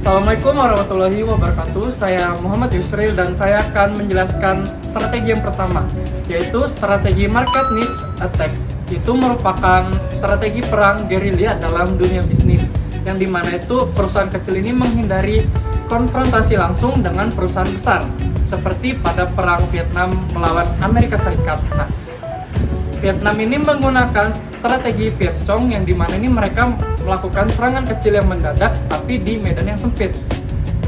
Assalamualaikum warahmatullahi wabarakatuh. Saya Muhammad Yusril dan saya akan menjelaskan strategi yang pertama, yaitu strategi market niche attack. Itu merupakan strategi perang gerilya dalam dunia bisnis, yang dimana itu perusahaan kecil ini menghindari konfrontasi langsung dengan perusahaan besar, seperti pada perang Vietnam melawan Amerika Serikat. Nah, Vietnam ini menggunakan strategi Viet Cong, yang dimana ini mereka melakukan serangan kecil yang mendadak tapi di medan yang sempit.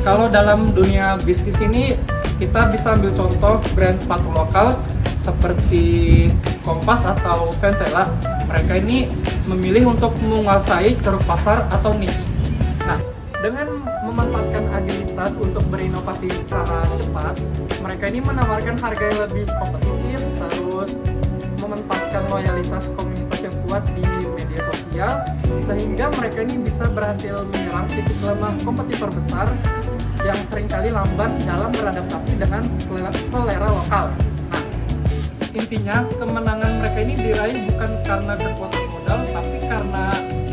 Kalau dalam dunia bisnis ini kita bisa ambil contoh brand sepatu lokal seperti Kompas atau Ventela. Mereka ini memilih untuk menguasai ceruk pasar atau niche. Nah, dengan memanfaatkan agilitas untuk berinovasi secara cepat, mereka ini menawarkan harga yang lebih kompetitif, terus memanfaatkan loyalitas komunitas yang kuat di media sosial, sehingga mereka ini bisa berhasil menyerang titik lemah kompetitor besar yang seringkali lamban dalam beradaptasi dengan selera lokal. Nah, intinya kemenangan mereka ini diraih bukan karena kekuatan modal, tapi karena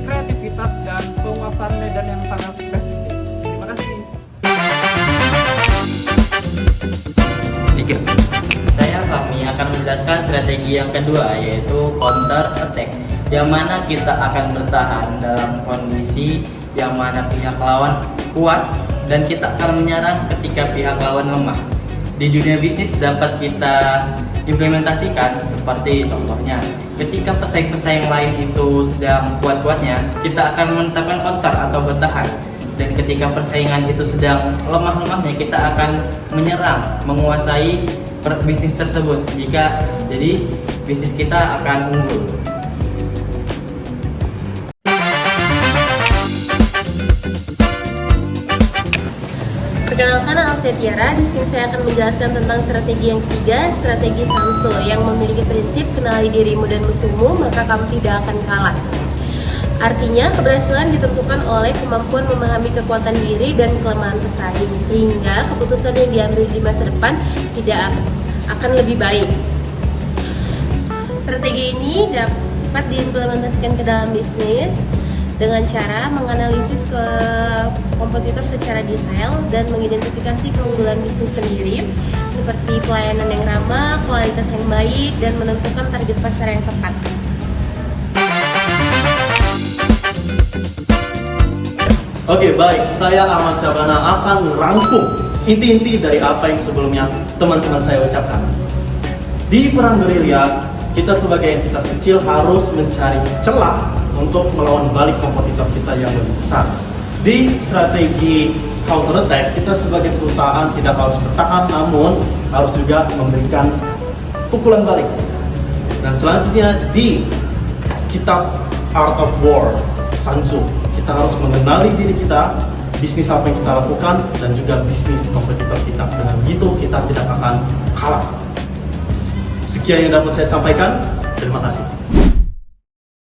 kreativitas dan penguasaan medan yang sangat spesifik. Terima kasih. Saya Fahmi akan menjelaskan strategi yang kedua, yaitu counter attack, yang mana kita akan bertahan dalam kondisi yang mana pihak lawan kuat dan kita akan menyerang ketika pihak lawan lemah. Di dunia bisnis dapat kita implementasikan seperti contohnya, ketika pesaing-pesaing lain itu sedang kuat-kuatnya, kita akan menetapkan counter atau bertahan. Dan ketika persaingan itu sedang lemah-lemahnya, kita akan menyerang, menguasai bisnis tersebut. Jadi bisnis kita akan unggul. Perkenalkan, nama saya Tiara. Di sini saya akan menjelaskan tentang strategi yang ketiga, strategi Samso, yang memiliki prinsip kenali dirimu dan musuhmu, maka kamu tidak akan kalah. Artinya, keberhasilan ditentukan oleh kemampuan memahami kekuatan diri dan kelemahan pesaing, sehingga keputusan yang diambil di masa depan tidak akan lebih baik. Strategi ini dapat diimplementasikan ke dalam bisnis dengan cara menganalisis ke kompetitor secara detail dan mengidentifikasi keunggulan bisnis sendiri, seperti pelayanan yang ramah, kualitas yang baik, dan menentukan target pasar yang tepat. Oke, baik. Saya Ahmad Syabana akan merangkum inti-inti dari apa yang sebelumnya teman-teman saya ucapkan. Di perang gerilya, kita sebagai entitas kecil harus mencari celah untuk melawan balik kompetitor kita yang lebih besar. Di strategi counter attack, kita sebagai perusahaan tidak harus bertahan, namun harus juga memberikan pukulan balik. Dan selanjutnya di kitab Art of War, Sun Tzu, kita harus mengenali diri kita, bisnis apa yang kita lakukan, dan juga bisnis kompetitor kita. Dengan begitu kita tidak akan kalah. Sekian yang dapat saya sampaikan. Terima kasih.